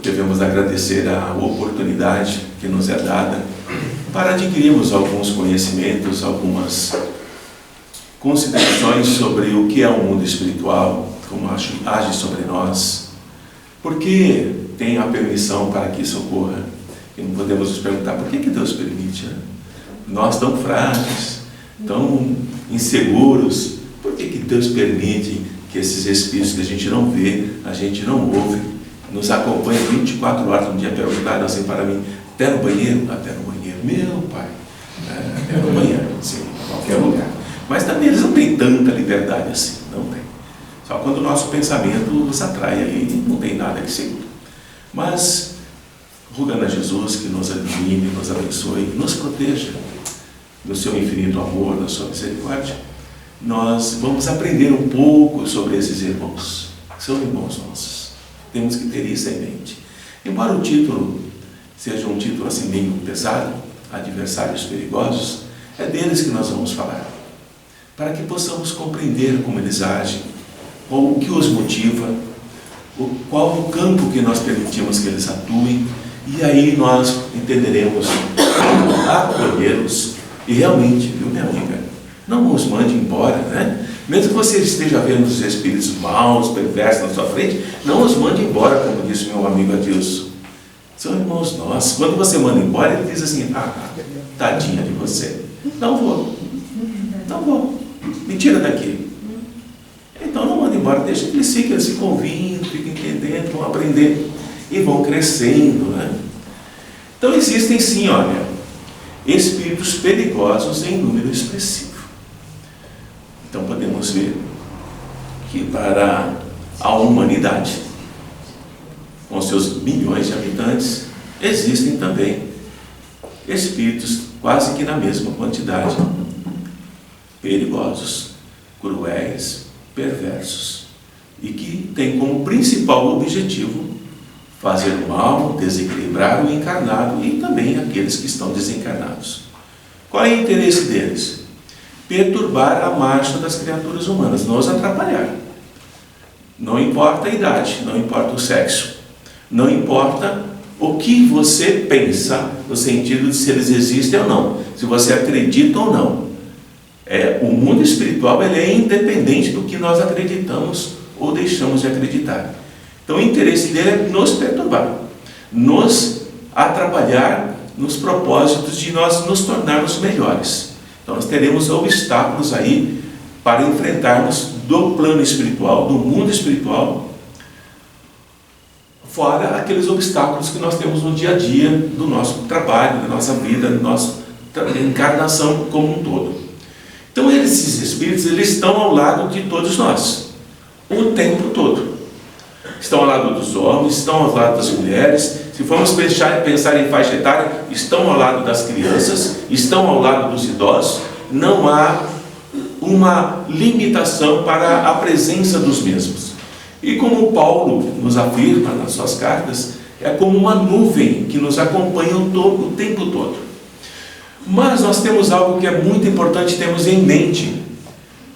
devemos agradecer a oportunidade que nos é dada para adquirirmos alguns conhecimentos, algumas considerações sobre o que é o mundo espiritual, como age sobre nós, por que tem a permissão para que isso ocorra. E não podemos nos perguntar por que Deus permite, né? Nós tão frágeis, tão inseguros, por que Deus permite que esses espíritos que a gente não vê, a gente não ouve, nos acompanhem 24 horas no dia? Perguntaram assim para mim: até no banheiro? Até no banheiro. Meu pai, até no banheiro, sim, em qualquer lugar. Mas também eles não têm tanta liberdade assim, não tem. Só quando o nosso pensamento nos atrai, aí não tem nada que segura. Mas, rogando a Jesus que nos ilumine, nos abençoe, nos proteja no seu infinito amor, na sua misericórdia, nós vamos aprender um pouco sobre esses irmãos. São irmãos nossos. Temos que ter isso em mente. Embora o título seja um título assim meio pesado, Adversários Perigosos, é deles que nós vamos falar, para que possamos compreender como eles agem, o que os motiva, qual o campo que nós permitimos que eles atuem, e aí nós entenderemos acolhê-los. E realmente, viu, minha amiga, não os mande embora, né? Mesmo que você esteja vendo os espíritos maus, perversos na sua frente, não os mande embora, como disse meu amigo Adilson. São irmãos nossos. Quando você manda embora, ele diz assim: tadinha de você, não vou, me tira daqui. Então não manda embora, deixa que eles fiquem se convindo, fiquem entendendo, vão aprender e vão crescendo, né? Então existem sim, olha, espíritos perigosos em número expressivo. Então podemos ver que para a humanidade, com seus milhões de habitantes, existem também espíritos quase que na mesma quantidade, perigosos, cruéis, perversos, e que têm como principal objetivo fazer o mal, desequilibrar o encarnado e também aqueles que estão desencarnados. Qual é o interesse deles? Perturbar a marcha das criaturas humanas, nos atrapalhar. Não importa a idade, não importa o sexo, não importa o que você pensa, no sentido de se eles existem ou não, se você acredita ou não. O mundo espiritual ele é independente do que nós acreditamos ou deixamos de acreditar. Então o interesse dele é nos perturbar, nos atrapalhar nos propósitos de nós nos tornarmos melhores. Então nós teremos obstáculos aí para enfrentarmos do plano espiritual, do mundo espiritual, fora aqueles obstáculos que nós temos no dia a dia do nosso trabalho, da nossa vida, da nossa encarnação como um todo. Então esses espíritos, eles estão ao lado de todos nós, o tempo todo. Estão ao lado dos homens, estão ao lado das mulheres. Se formos pensar em faixa etária, estão ao lado das crianças, estão ao lado dos idosos. Não há uma limitação para a presença dos mesmos. E como Paulo nos afirma nas suas cartas, é como uma nuvem que nos acompanha o tempo todo. Mas nós temos algo que é muito importante termos em mente.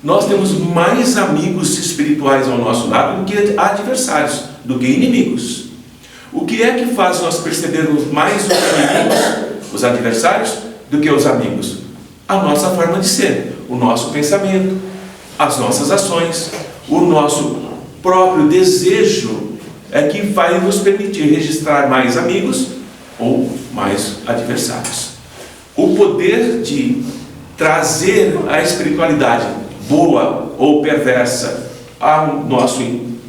Nós temos mais amigos espirituais ao nosso lado do que adversários, do que inimigos. O que é que faz nós percebermos mais os inimigos, os adversários, do que os amigos? A nossa forma de ser, o nosso pensamento, as nossas ações, o nosso próprio desejo é que vai nos permitir registrar mais amigos ou mais adversários. O poder de trazer a espiritualidade boa ou perversa ao nosso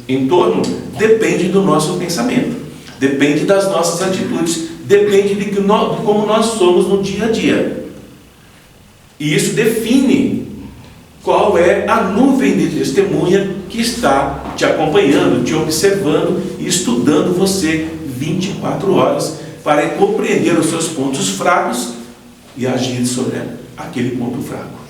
entorno depende do nosso pensamento, depende das nossas atitudes, depende de como nós somos no dia a dia. E isso define qual é a nuvem de testemunha que está te acompanhando, te observando e estudando você 24 horas para compreender os seus pontos fracos e agir sobre aquele ponto fraco.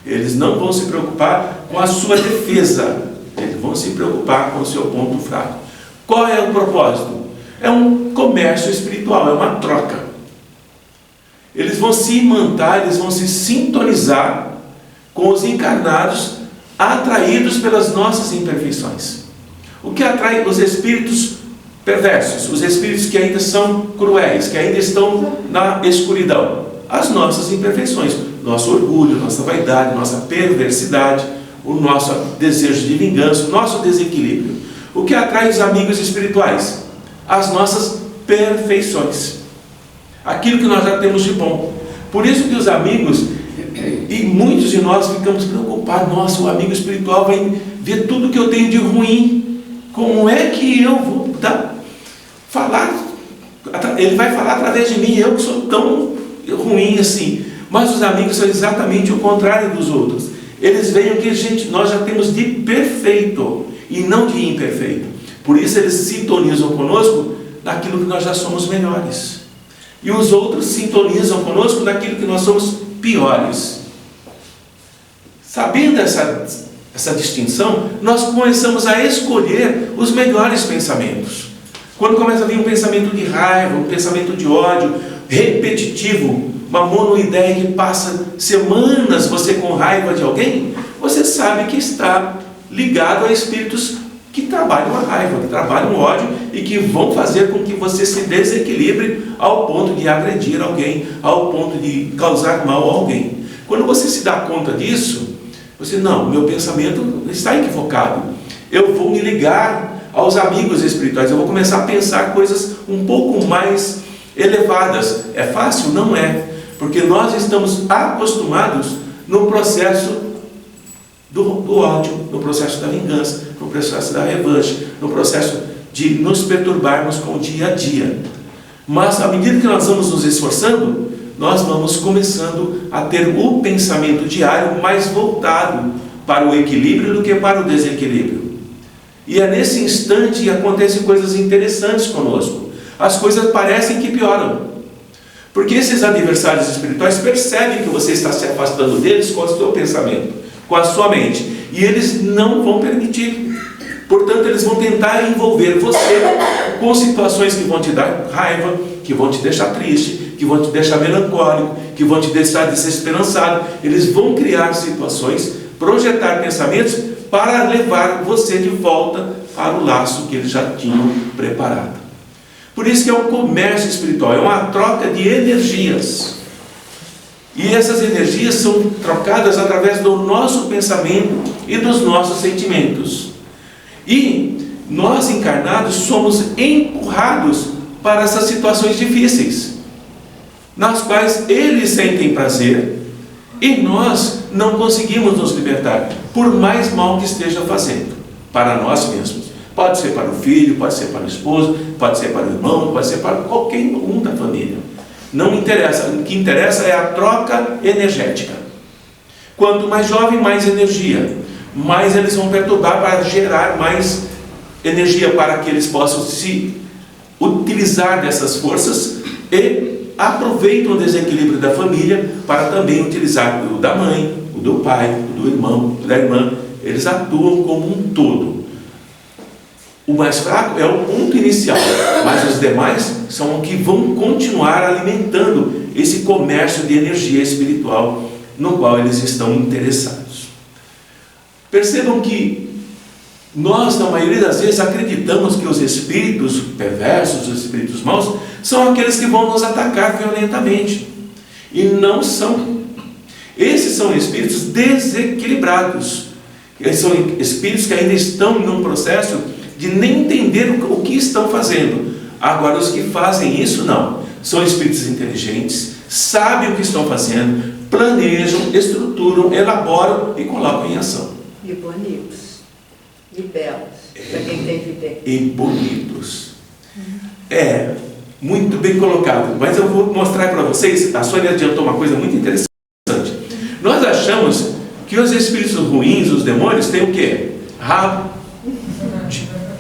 Eles não vão se preocupar com a sua defesa, eles vão se preocupar com o seu ponto fraco. Qual é o propósito? É um comércio espiritual, é uma troca. Eles vão se imantar, eles vão se sintonizar com os encarnados, atraídos pelas nossas imperfeições. O que atrai os espíritos perversos, os espíritos que ainda são cruéis, que ainda estão na escuridão, as nossas imperfeições, nosso orgulho, nossa vaidade, nossa perversidade, o nosso desejo de vingança, o nosso desequilíbrio. O que atrai os amigos espirituais? As nossas perfeições, aquilo que nós já temos de bom. Por isso que os amigos, e muitos de nós ficamos preocupados, nossa, o amigo espiritual vai ver tudo que eu tenho de ruim, como é que eu vou falar? Ele vai falar através de mim, eu que sou tão ruim assim. Mas os amigos são exatamente o contrário dos outros. Eles veem o que nós já temos de perfeito e não de imperfeito. Por isso eles sintonizam conosco naquilo que nós já somos melhores. E os outros sintonizam conosco naquilo que nós somos piores. Sabendo essa distinção, nós começamos a escolher os melhores pensamentos. Quando começa a vir um pensamento de raiva, um pensamento de ódio, repetitivo, uma monoideia que passa semanas você com raiva de alguém, você sabe que está ligado a espíritos que trabalham a raiva, que trabalham o ódio e que vão fazer com que você se desequilibre ao ponto de agredir alguém, ao ponto de causar mal a alguém. Quando você se dá conta disso, você, não, meu pensamento está equivocado. Eu vou me ligar aos amigos espirituais, eu vou começar a pensar coisas um pouco mais elevadas. É fácil? Não é. Porque nós estamos acostumados no processo do ódio, no processo da vingança, no processo da revanche, no processo de nos perturbarmos com o dia a dia. Mas à medida que nós vamos nos esforçando, nós vamos começando a ter o pensamento diário mais voltado para o equilíbrio do que para o desequilíbrio. E é nesse instante que acontecem coisas interessantes conosco. As coisas parecem que pioram. Porque esses adversários espirituais percebem que você está se afastando deles com o seu pensamento, com a sua mente. E eles não vão permitir. Portanto, eles vão tentar envolver você com situações que vão te dar raiva, que vão te deixar triste, que vão te deixar melancólico, que vão te deixar desesperançado. Eles vão criar situações, projetar pensamentos para levar você de volta para o laço que eles já tinham preparado. Por isso que é um comércio espiritual, é uma troca de energias. E essas energias são trocadas através do nosso pensamento e dos nossos sentimentos. E nós encarnados somos empurrados para essas situações difíceis, nas quais eles sentem prazer e nós não conseguimos nos libertar, por mais mal que esteja fazendo, para nós mesmos. Pode ser para o filho, pode ser para o esposo, pode ser para o irmão, pode ser para qualquer um da família. Não interessa. O que interessa é a troca energética. Quanto mais jovem, mais energia. Mais eles vão perturbar para gerar mais energia para que eles possam se utilizar dessas forças e aproveitam o desequilíbrio da família para também utilizar o da mãe, o do pai, o do irmão, o da irmã. Eles atuam como um todo. O mais fraco é o ponto inicial, mas os demais são os que vão continuar alimentando esse comércio de energia espiritual no qual eles estão interessados. Percebam que nós, na maioria das vezes, acreditamos que os espíritos perversos, os espíritos maus, são aqueles que vão nos atacar violentamente. E não são. Esses são espíritos desequilibrados. Eles são espíritos que ainda estão num processo de nem entender o que estão fazendo. Agora, os que fazem isso, não. São espíritos inteligentes, sabem o que estão fazendo, planejam, estruturam, elaboram e colocam em ação. E bonitos. E belos. Para quem tem vidência. E bonitos. É, muito bem colocado. Mas eu vou mostrar para vocês, a Sônia adiantou uma coisa muito interessante. Nós achamos que os espíritos ruins, os demônios, têm o quê? Rabo,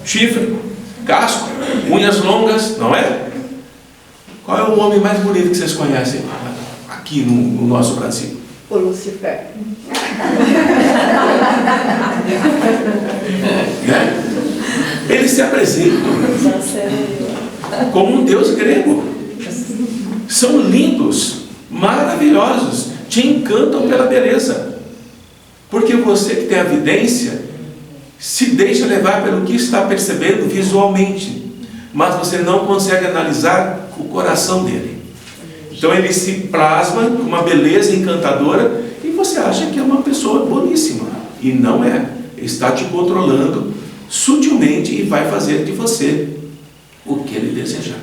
chifre, casco, unhas longas, não é? Qual é o homem mais bonito que vocês conhecem aqui no nosso Brasil? O Lucifer. Né? Eles se apresentam como um deus grego. São lindos, maravilhosos, te encantam pela beleza. Porque você que tem a vidência se deixa levar pelo que está percebendo visualmente. mas você não consegue analisar o coração dele. Então ele se plasma com uma beleza encantadora e você acha que é uma pessoa boníssima. E não é. Ele está te controlando sutilmente e vai fazer de você o que ele desejar.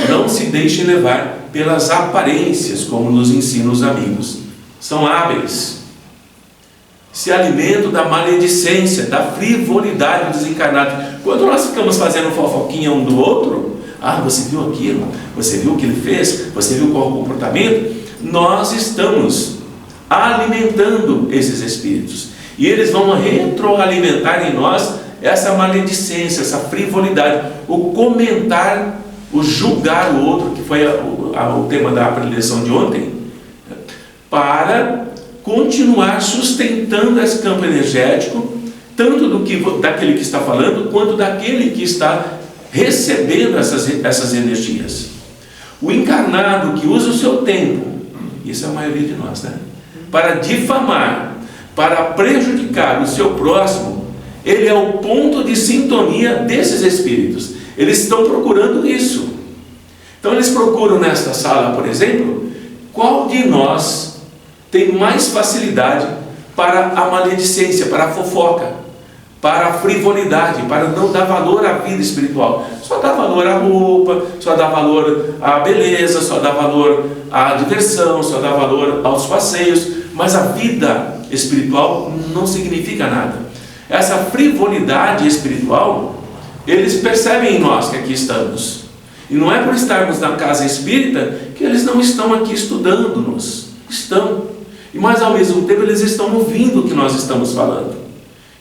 Não se deixe levar pelas aparências, como nos ensinam os amigos. São hábeis. Se alimentam da maledicência, da frivolidade dos encarnados. Quando nós ficamos fazendo fofoquinha um do outro, você viu aquilo, você viu o que ele fez, você viu qual o comportamento, nós estamos alimentando esses espíritos. E eles vão retroalimentar em nós essa maledicência, essa frivolidade, o comentar, o julgar o outro, que foi o tema da preleção de ontem, para continuar sustentando esse campo energético, tanto daquele que está falando, quanto daquele que está recebendo essas energias. O encarnado que usa o seu tempo, isso é a maioria de nós, né? Para difamar, para prejudicar o seu próximo, ele é o ponto de sintonia desses espíritos. Eles estão procurando isso. Então eles procuram nesta sala, por exemplo, qual de nós tem mais facilidade para a maledicência, para a fofoca, para a frivolidade, para não dar valor à vida espiritual. Só dá valor à roupa, só dá valor à beleza, só dá valor à diversão, só dá valor aos passeios, mas a vida espiritual não significa nada. Essa frivolidade espiritual, eles percebem em nós que aqui estamos. E não é por estarmos na casa espírita que eles não estão aqui estudando-nos. Estão. Mas ao mesmo tempo eles estão ouvindo o que nós estamos falando.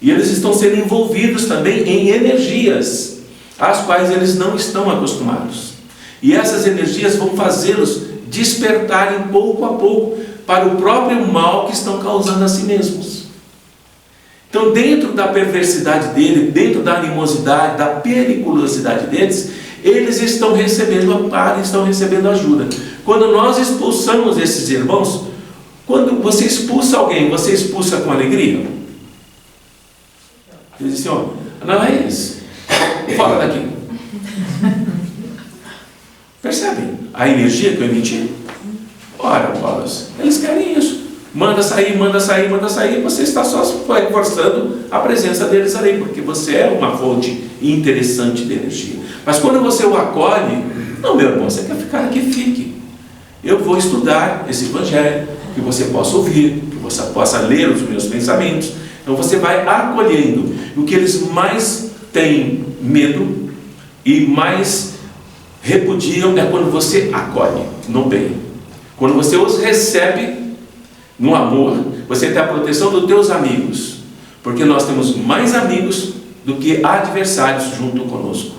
E eles estão sendo envolvidos também em energias, às quais eles não estão acostumados. E essas energias vão fazê-los despertarem pouco a pouco para o próprio mal que estão causando a si mesmos. Então, dentro da perversidade dele, dentro da animosidade, da periculosidade deles, eles estão recebendo amparo, estão recebendo ajuda. Quando nós expulsamos esses irmãos, quando você expulsa alguém, você expulsa com alegria? Eles dizem assim, Analaís, fora daqui. Percebem a energia que eu emiti? Ora, bolas, eles querem isso. Manda sair, manda sair, manda sair. Você está só reforçando a presença deles ali, porque você é uma fonte interessante de energia. Mas quando você o acolhe, não, meu irmão, você quer ficar aqui, fique. Eu vou estudar esse evangelho, que você possa ouvir, que você possa ler os meus pensamentos. Então você vai acolhendo. O que eles mais têm medo e mais repudiam é quando você acolhe no bem. Quando você os recebe no amor, você tem a proteção dos teus amigos. Porque nós temos mais amigos do que adversários junto conosco.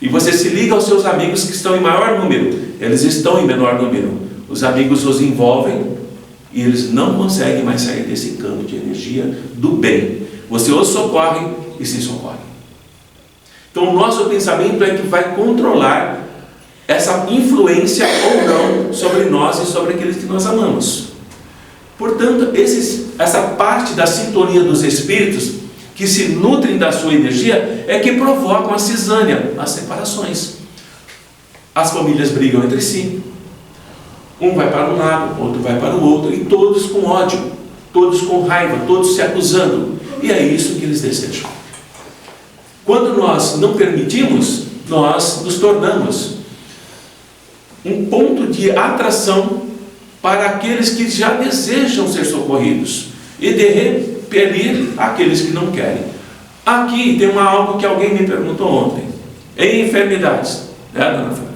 E você se liga aos seus amigos que estão em maior número. Eles estão em menor número. Os amigos os envolvem e eles não conseguem mais sair desse campo de energia do bem. Você os socorre e se socorre. Então o nosso pensamento é que vai controlar essa influência ou não sobre nós e sobre aqueles que nós amamos. Portanto, essa parte da sintonia dos espíritos que se nutrem da sua energia é que provocam a cisânia, as separações. As famílias brigam entre si. Um vai para um lado, outro vai para o outro, e todos com ódio, todos com raiva, todos se acusando. E é isso que eles desejam. Quando nós não permitimos, nós nos tornamos um ponto de atração para aqueles que já desejam ser socorridos e de repelir aqueles que não querem. Aqui tem algo que alguém me perguntou ontem. Em enfermidades, né, dona Flávia?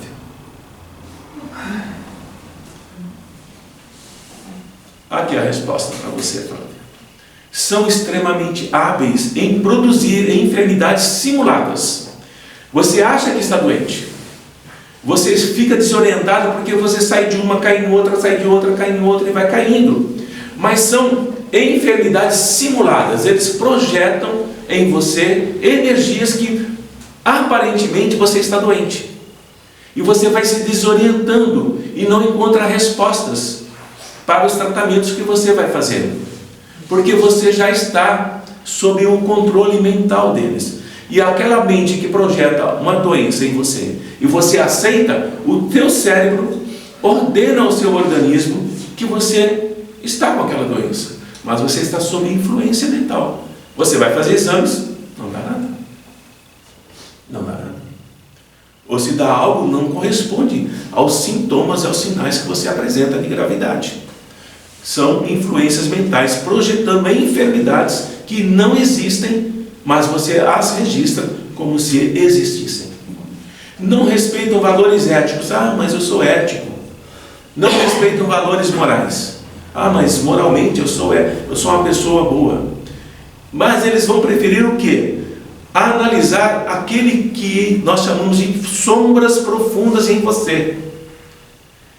Aqui a resposta para você, Flávia. São extremamente hábeis em produzir enfermidades simuladas. Você acha que está doente. Você fica desorientado porque você sai de uma, cai em outra, sai de outra, cai em outra e vai caindo. Mas são enfermidades simuladas. Eles projetam em você energias que aparentemente você está doente. E você vai se desorientando e não encontra respostas para os tratamentos que você vai fazer. Porque você já está sob o controle mental deles. e aquela mente que projeta uma doença em você, e você aceita, o teu cérebro ordena ao seu organismo que você está com aquela doença, mas você está sob influência mental. Você vai fazer exames, não dá nada. Não dá nada. Ou se dá algo, não corresponde aos sintomas, aos sinais que você apresenta de gravidade. São influências mentais projetando enfermidades que não existem, mas você as registra como se existissem. Não respeitam valores éticos. Ah, mas eu sou ético. Não respeitam valores morais. Ah, mas moralmente eu sou uma pessoa boa. Mas eles vão preferir o quê? Analisar aquele que nós chamamos de sombras profundas em você.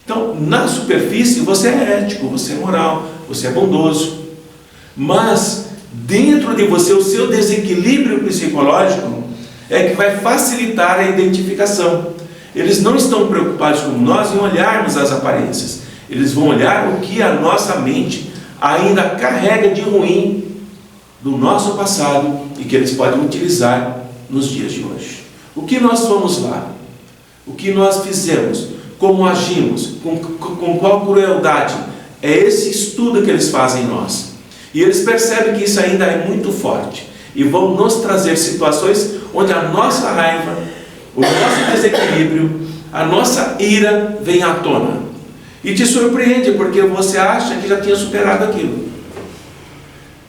Então, na superfície, você é ético, você é moral, você é bondoso. Mas, dentro de você, o seu desequilíbrio psicológico é que vai facilitar a identificação. Eles não estão preocupados como nós em olharmos as aparências. Eles vão olhar o que a nossa mente ainda carrega de ruim do nosso passado e que eles podem utilizar nos dias de hoje. O que nós fomos lá? O que nós fizemos? Como agimos? Com qual crueldade? É esse estudo que eles fazem em nós. E eles percebem que isso ainda é muito forte. E vão nos trazer situações onde a nossa raiva, o nosso desequilíbrio, a nossa ira vem à tona. E te surpreende porque você acha que já tinha superado aquilo.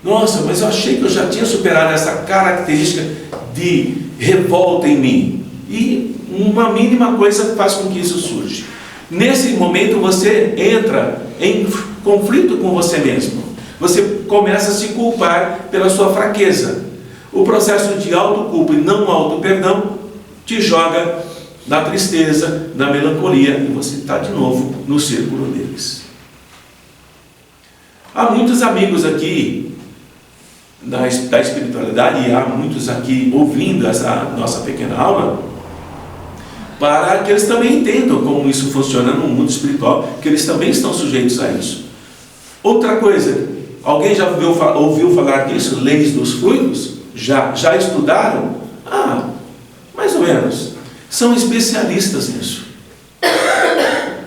Nossa, mas eu achei que eu já tinha superado essa característica de revolta em mim. E uma mínima coisa faz com que isso surja. Nesse momento você entra em conflito com você mesmo. Você começa a se culpar pela sua fraqueza. O processo de autoculpa e não auto-perdão te joga na tristeza, na melancolia, e você está de novo no círculo deles. Há muitos amigos aqui da espiritualidade, e há muitos aqui ouvindo essa nossa pequena aula, para que eles também entendam como isso funciona no mundo espiritual, que eles também estão sujeitos a isso. Outra coisa, alguém já ouviu falar disso? Leis dos fluidos? Já estudaram? Ah, mais ou menos. São especialistas nisso.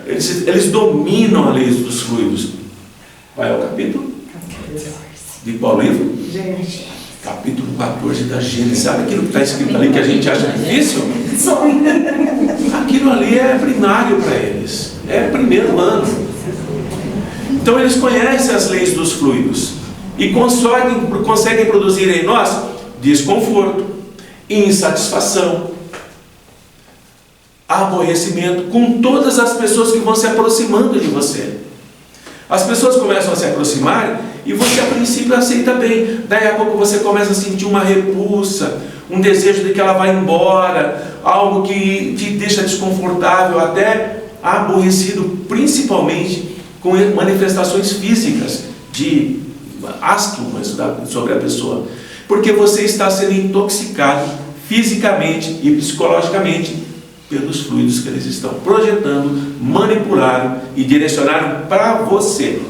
Eles dominam a lei dos fluidos. Vai ao capítulo? De qual livro? Gênesis. Capítulo 14 da Gênesis. Sabe aquilo que está escrito ali que a gente acha difícil? Aquilo ali é primário para eles. É primeiro ano. Então eles conhecem as leis dos fluidos e conseguem produzir em nós desconforto, insatisfação, aborrecimento com todas as pessoas que vão se aproximando de você. As pessoas começam a se aproximar e você a princípio aceita bem. Daí a pouco você começa a sentir uma repulsa, um desejo de que ela vá embora, algo que te deixa desconfortável, até aborrecido, principalmente com manifestações físicas de asquemas sobre a pessoa. Porque você está sendo intoxicado fisicamente e psicologicamente pelos fluidos que eles estão projetando, manipularam e direcionaram para você.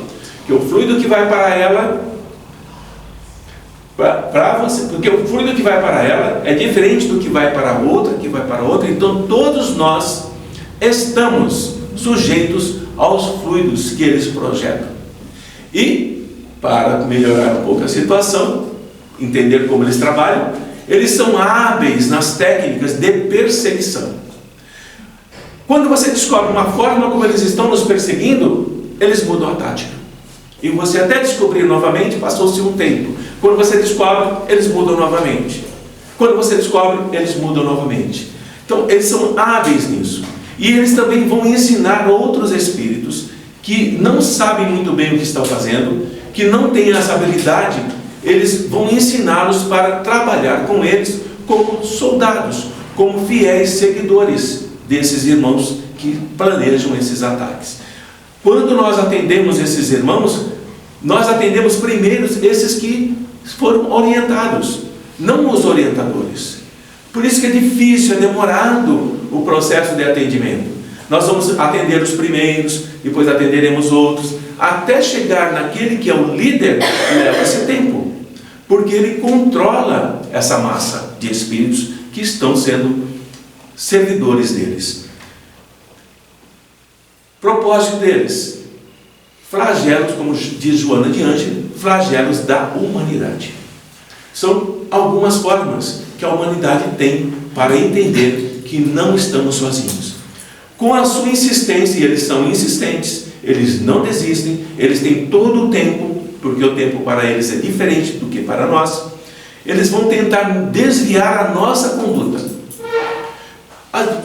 Que o fluido que vai para ela, para você, porque o fluido que vai para ela é diferente do que vai para a outra, que vai para a outra. Então todos nós estamos sujeitos aos fluidos que eles projetam. E para melhorar um pouco a situação, entender como eles trabalham, eles são hábeis nas técnicas de perseguição. Quando você descobre uma forma como eles estão nos perseguindo, eles mudam a tática. E você até descobrir novamente, passou-se um tempo. Quando você descobre, eles mudam novamente. Quando você descobre, eles mudam novamente. Então, eles são hábeis nisso. E eles também vão ensinar outros espíritos que não sabem muito bem o que estão fazendo, que não têm essa habilidade, eles vão ensiná-los para trabalhar com eles como soldados, como fiéis seguidores desses irmãos que planejam esses ataques. Quando nós atendemos esses irmãos, nós atendemos primeiro esses que foram orientados, não os orientadores. Por isso que é difícil, é demorado o processo de atendimento. Nós vamos atender os primeiros, depois atenderemos outros, até chegar naquele que é o líder, leva esse tempo. Porque porque ele controla essa massa de espíritos que estão sendo servidores deles. Propósito deles: flagelos, como diz Joana de Ângelo, flagelos da humanidade. São algumas formas que a humanidade tem para entender que não estamos sozinhos. Com a sua insistência, e eles são insistentes, eles não desistem, eles têm todo o tempo, porque o tempo para eles é diferente do que para nós. Eles vão tentar desviar a nossa conduta.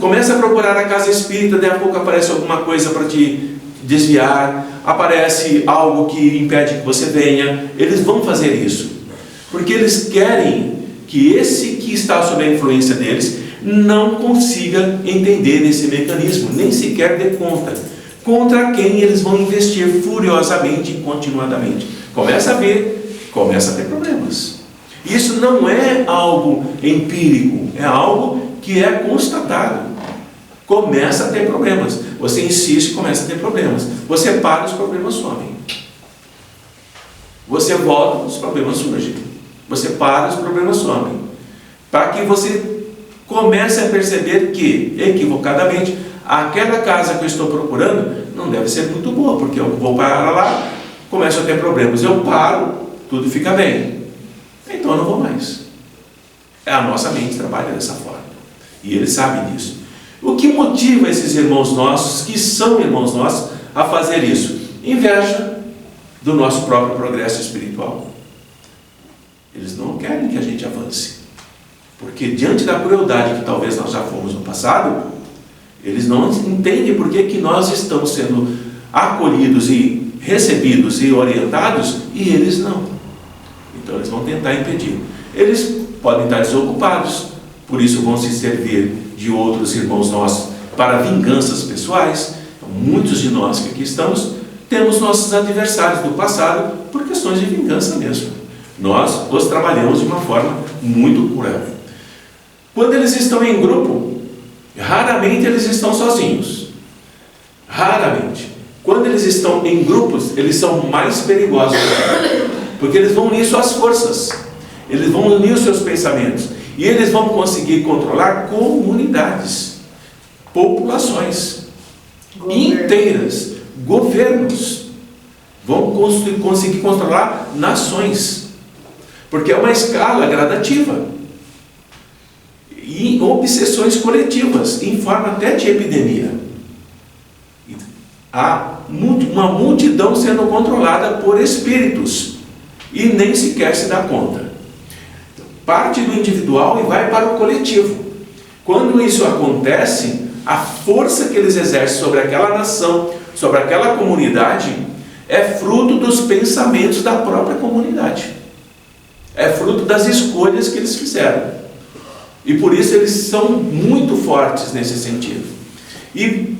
Começa a procurar a casa espírita, daí a pouco aparece alguma coisa para te desviar, aparece algo que impede que você venha. Eles vão fazer isso, porque eles querem que esse que está sob a influência deles não consiga entender esse mecanismo, nem sequer dê conta. Contra quem eles vão investir furiosamente e continuadamente. Começa a ver, começa a ter problemas. Isso não é algo empírico, é algo que é constatado. Começa a ter problemas. Você insiste, começa a ter problemas. Você para, os problemas somem. Você volta, os problemas surgem. Você para, os problemas somem. Para que você comece a perceber que, equivocadamente, aquela casa que eu estou procurando não deve ser muito boa, porque eu vou parar lá, começo a ter problemas. Eu paro, tudo fica bem. Então eu não vou mais. A nossa mente trabalha dessa forma. E eles sabem disso. O que motiva esses irmãos nossos, que são irmãos nossos, a fazer isso? Inveja do nosso próprio progresso espiritual. Eles não querem que a gente avance. Porque diante da crueldade que talvez nós já fomos no passado, eles não entendem por que nós estamos sendo acolhidos e recebidos e orientados e eles não. Então eles vão tentar impedir. Eles podem estar desocupados, por isso vão se servir de outros irmãos nossos para vinganças pessoais. Então, muitos de nós que aqui estamos temos nossos adversários do passado por questões de vingança mesmo. Nós os trabalhamos de uma forma muito cruel. Quando eles estão em grupo, raramente eles estão sozinhos. Raramente. Quando eles estão em grupos, eles são mais perigosos. Porque eles vão unir suas forças. Eles vão unir os seus pensamentos. E eles vão conseguir controlar comunidades, populações inteiras, governos. Vão conseguir controlar nações. Porque é uma escala gradativa. E obsessões coletivas, em forma até de epidemia. Há uma multidão sendo controlada por espíritos e nem sequer se dá conta. Parte do individual e vai para o coletivo. Quando isso acontece, a força que eles exercem sobre aquela nação, sobre aquela comunidade, é fruto dos pensamentos da própria comunidade. É fruto das escolhas que eles fizeram. E por isso eles são muito fortes nesse sentido. E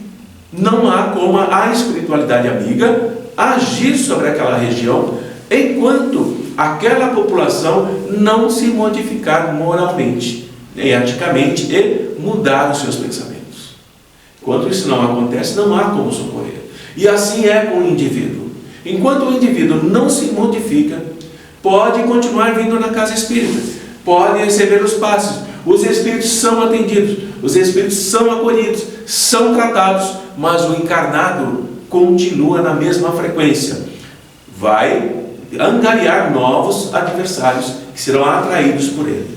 não há como a espiritualidade amiga agir sobre aquela região enquanto aquela população não se modificar moralmente, eticamente e mudar os seus pensamentos. Enquanto isso não acontece, não há como socorrer. E assim é com o indivíduo. Enquanto o indivíduo não se modifica, pode continuar vindo na casa espírita, pode receber os passos. Os espíritos são atendidos, os espíritos são acolhidos, são tratados, mas o encarnado continua na mesma frequência. Vai angariar novos adversários que serão atraídos por ele.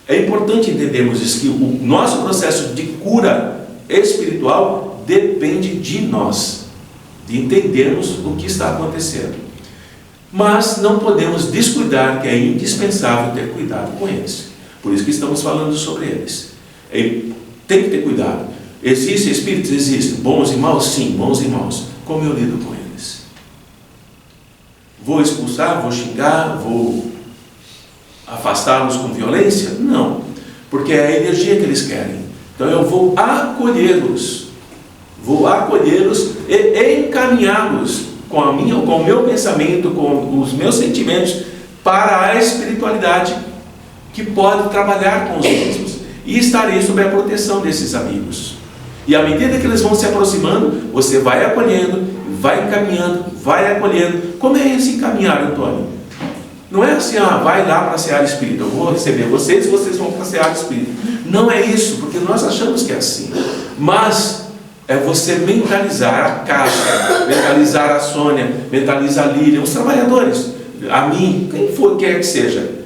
É importante entendermos isso, que o nosso processo de cura espiritual depende de nós, de entendermos o que está acontecendo. Mas não podemos descuidar que é indispensável ter cuidado com eles. Por isso que estamos falando sobre eles. Tem que ter cuidado. Existem espíritos? Existem. Bons e maus? Sim, bons e maus. Como eu lido com eles? Vou expulsar? Vou xingar? Vou afastá-los com violência? Não. Porque é a energia que eles querem. Então eu vou acolhê-los. Vou acolhê-los e encaminhá-los com o meu pensamento, com os meus sentimentos para a espiritualidade que pode trabalhar com os mesmos. E estarei sob a proteção desses amigos. E à medida que eles vão se aproximando, você vai acolhendo, vai encaminhando, vai acolhendo. Como é esse encaminhar, Antônio? Não é assim, vai lá para a seara espírita, eu vou receber vocês e vocês vão para a seara espírita. Não é isso, porque nós achamos que é assim. Mas é você mentalizar a Cássia, mentalizar a Sônia, mentalizar a Lília, os trabalhadores, a mim, quem for, quer que seja.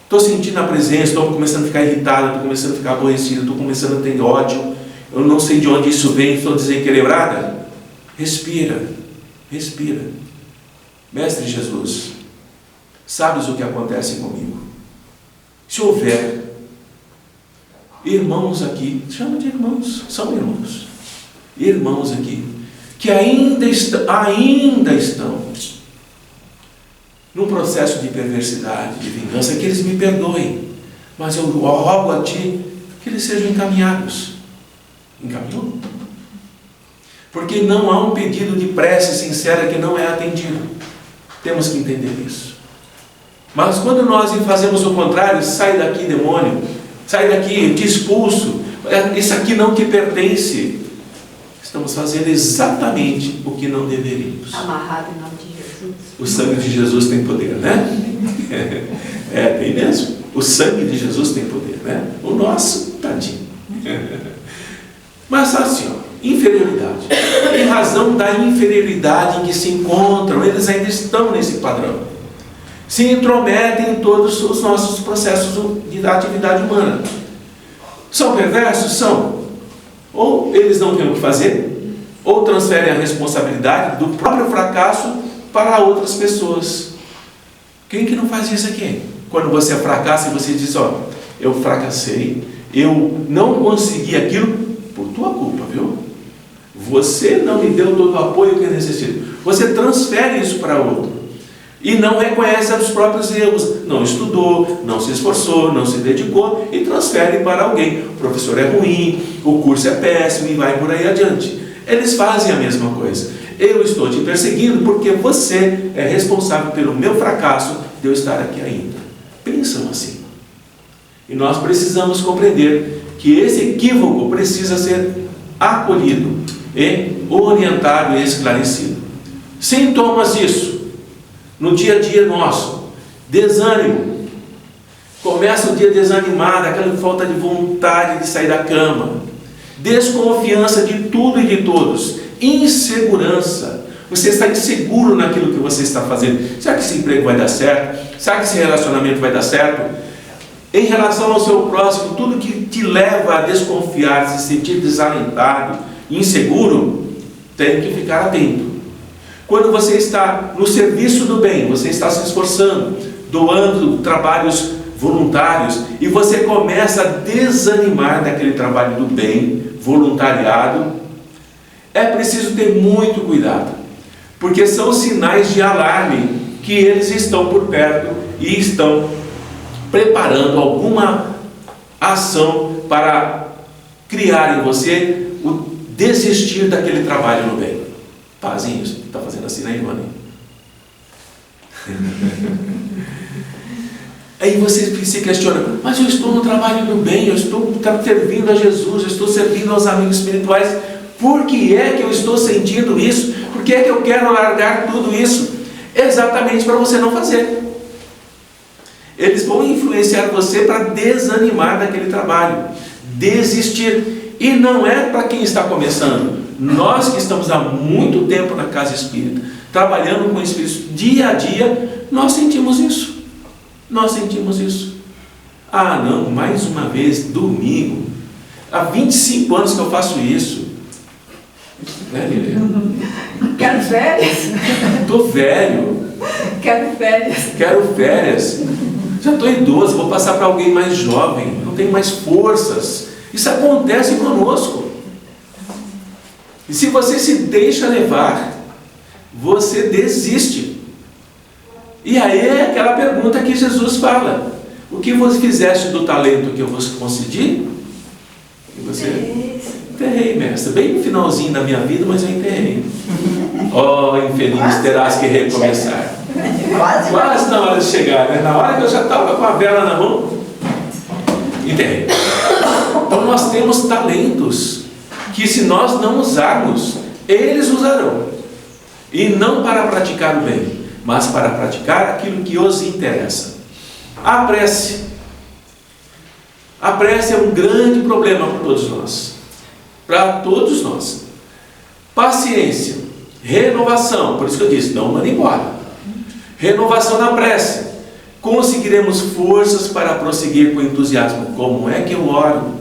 Estou sentindo a presença, estou começando a ficar irritado, estou começando a ficar aborrecido, estou começando a ter ódio, eu não sei de onde isso vem, estou desequilibrada. Respira, respira. Mestre Jesus, sabes o que acontece comigo? Se houver irmãos aqui, chama de irmãos, são irmãos aqui, que ainda estão num processo de perversidade, de vingança, que eles me perdoem, mas eu rogo a Ti que eles sejam encaminhados. Encaminhou? Porque não há um pedido de prece sincera que não é atendido. Temos que entender isso. Mas quando nós fazemos o contrário, sai daqui, demônio, sai daqui, eu te expulso, isso aqui não te pertence, estamos fazendo exatamente o que não deveríamos. Amarrado em nome de Jesus. O sangue de Jesus tem poder, né? Tem mesmo. O sangue de Jesus tem poder, né? O nosso, tadinho. Mas assim, inferioridade. Em razão da inferioridade em que se encontram, eles ainda estão nesse padrão. Se intrometem em todos os nossos processos de atividade humana. São perversos? São. Ou eles não têm o que fazer, ou transferem a responsabilidade do próprio fracasso para outras pessoas. Quem que não faz isso aqui? Quando você fracassa e você diz, eu fracassei, eu não consegui aquilo por tua culpa, viu? Você não me deu todo o apoio que eu necessito. Você transfere isso para outro. E não reconhece os próprios erros, não estudou, não se esforçou, não se dedicou e transfere para alguém. O professor é ruim, o curso é péssimo e vai por aí adiante. Eles fazem a mesma coisa. Eu estou te perseguindo porque você é responsável pelo meu fracasso de eu estar aqui ainda. Pensam assim. E nós precisamos compreender que esse equívoco precisa ser acolhido e orientado e esclarecido. Sintomas disso. No dia a dia nosso, desânimo, começa o dia desanimado, aquela falta de vontade de sair da cama, desconfiança de tudo e de todos, insegurança, você está inseguro naquilo que você está fazendo, será que esse emprego vai dar certo? Será que esse relacionamento vai dar certo? Em relação ao seu próximo, tudo que te leva a desconfiar, se sentir desalentado, inseguro, tem que ficar atento. Quando você está no serviço do bem, você está se esforçando, doando trabalhos voluntários, e você começa a desanimar daquele trabalho do bem, voluntariado, é preciso ter muito cuidado, porque são sinais de alarme que eles estão por perto e estão preparando alguma ação para criar em você o desistir daquele trabalho no bem. Fazem isso. Está fazendo assim na irmã. Aí você se questiona, mas eu estou no trabalho do bem, eu estou servindo a Jesus, eu estou servindo aos amigos espirituais, por que é que eu estou sentindo isso? Por que é que eu quero largar tudo isso? Exatamente para você não fazer. Eles vão influenciar você para desanimar daquele trabalho, desistir. E não é para quem está começando. Nós que estamos há muito tempo na casa espírita, trabalhando com espíritos dia a dia, nós sentimos isso. Nós sentimos isso. Não, mais uma vez, domingo. Há 25 anos que eu faço isso. Né, Lilian? Quero férias. Estou velho. Quero férias. Quero férias. Já estou idoso, vou passar para alguém mais jovem. Não tenho mais forças. Isso acontece conosco. E se você se deixa levar, você desiste. E aí é aquela pergunta que Jesus fala: o que você fizeste do talento que eu vos concedi? E você... Enterrei, mestre. Bem no finalzinho da minha vida, mas eu enterrei. Infeliz, terás que recomeçar. Quase na hora de chegar, né? Na hora que eu já estava com a vela na mão, enterrei. Então nós temos talentos que, se nós não usarmos, eles usarão. E não para praticar o bem, mas para praticar aquilo que os interessa. A prece. A prece é um grande problema para todos nós. Para todos nós. Paciência, renovação, por isso que eu disse, não manda embora. Renovação na prece. Conseguiremos forças para prosseguir com entusiasmo. Como é que eu oro?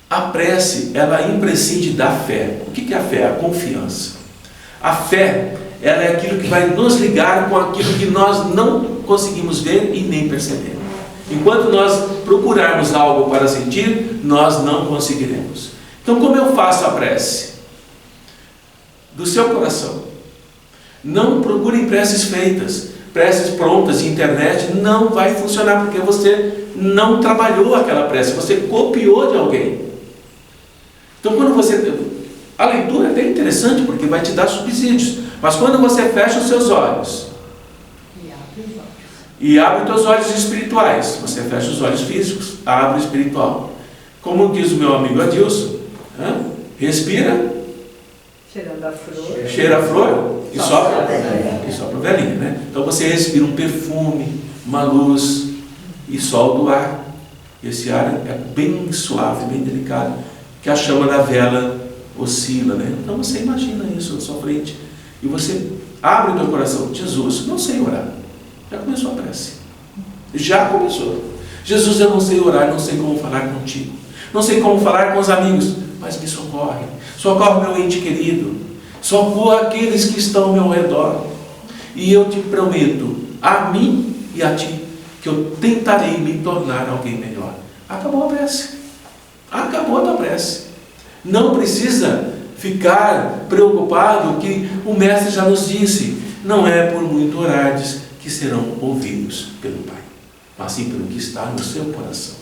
A prece, ela imprescinde da fé. O que é a fé? A confiança. A fé, ela é aquilo que vai nos ligar com aquilo que nós não conseguimos ver e nem perceber. Enquanto nós procurarmos algo para sentir, nós não conseguiremos. Então, como eu faço a prece? Do seu coração. Não procurem preces feitas, preces prontas de internet, não vai funcionar, porque você não trabalhou aquela prece, você copiou de alguém. Então, quando você... A leitura é até interessante, porque vai te dar subsídios, mas quando você fecha os seus olhos e abre os teus olhos espirituais, você fecha os olhos físicos, abre o espiritual. Como diz o meu amigo Adilson, respira, cheira a flor e sopra o velhinho, né? Então você respira um perfume, uma luz e solta o ar. Esse ar é bem suave, bem delicado, que a chama da vela oscila, né? Então você imagina isso na sua frente e você abre o teu coração. Jesus, não sei orar. Já começou a prece. Já começou. Jesus, eu não sei orar, não sei como falar contigo, não sei como falar com os amigos, mas me socorre. Socorre meu ente querido. Socorre aqueles que estão ao meu redor. E eu te prometo, a mim e a ti, que eu tentarei me tornar alguém melhor. Acabou a prece. Acabou a tua prece. Não precisa ficar preocupado que o mestre já nos disse. Não é por muito orardes que serão ouvidos pelo Pai, mas sim pelo que está no seu coração.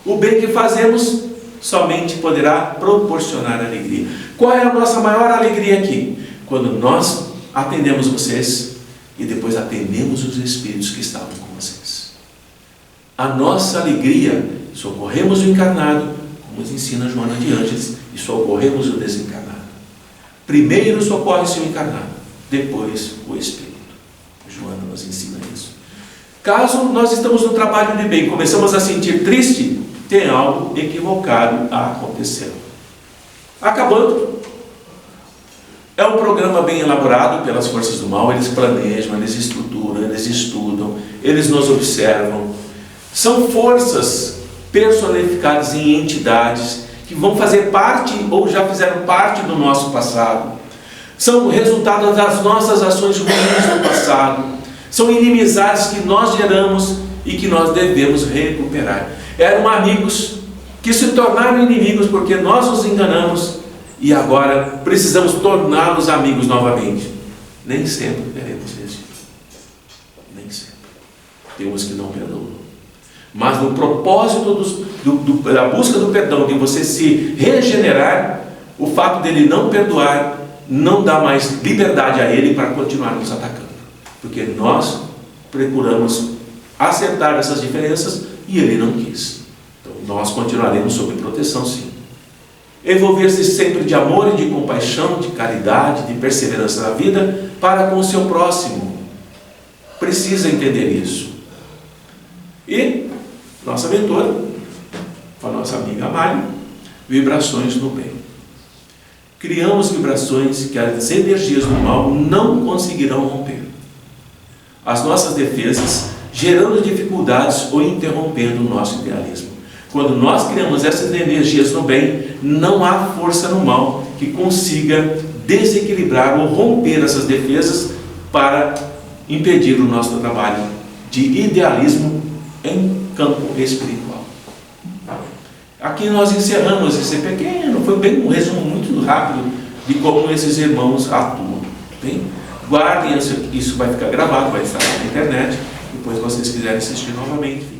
O bem que fazemos somente poderá proporcionar alegria. Qual é a nossa maior alegria aqui? Quando nós atendemos vocês e depois atendemos os espíritos que estavam com vocês. A nossa alegria, socorremos o encarnado, como nos ensina Joana de Ângeles, e socorremos o desencarnado. Primeiro socorre-se o encarnado, depois o espírito. Joana nos ensina isso. Caso nós estamos no trabalho de bem, começamos a sentir triste, tem algo equivocado a acontecer. Acabando. É um programa bem elaborado pelas forças do mal, eles planejam, eles estruturam, eles estudam, eles nos observam. São forças personificadas em entidades que vão fazer parte ou já fizeram parte do nosso passado. São resultados das nossas ações ruins no passado. São inimizades que nós geramos e que nós devemos recuperar. Eram amigos que se tornaram inimigos porque nós os enganamos e agora precisamos torná-los amigos novamente. Nem sempre teremos êxito. Nem sempre. Temos que não perdoam. Mas no propósito da busca do perdão, de você se regenerar, o fato dele não perdoar não dá mais liberdade a ele para continuar nos atacando. Porque nós procuramos acertar essas diferenças e ele não quis. Então nós continuaremos sob proteção, sim. Envolver-se sempre de amor e de compaixão, de caridade, de perseverança na vida para com o seu próximo. Precisa entender isso. E nossa mentora, com a nossa amiga Mari, vibrações no bem. Criamos vibrações que as energias do mal não conseguirão romper. As nossas defesas gerando dificuldades ou interrompendo o nosso idealismo. Quando nós criamos essas energias no bem, não há força no mal que consiga desequilibrar ou romper essas defesas para impedir o nosso trabalho de idealismo em campo espiritual. Aqui nós encerramos esse pequeno, foi bem um resumo muito rápido de como esses irmãos atuam. Bem? Guardem, isso vai ficar gravado, vai estar na internet, depois vocês quiserem assistir novamente.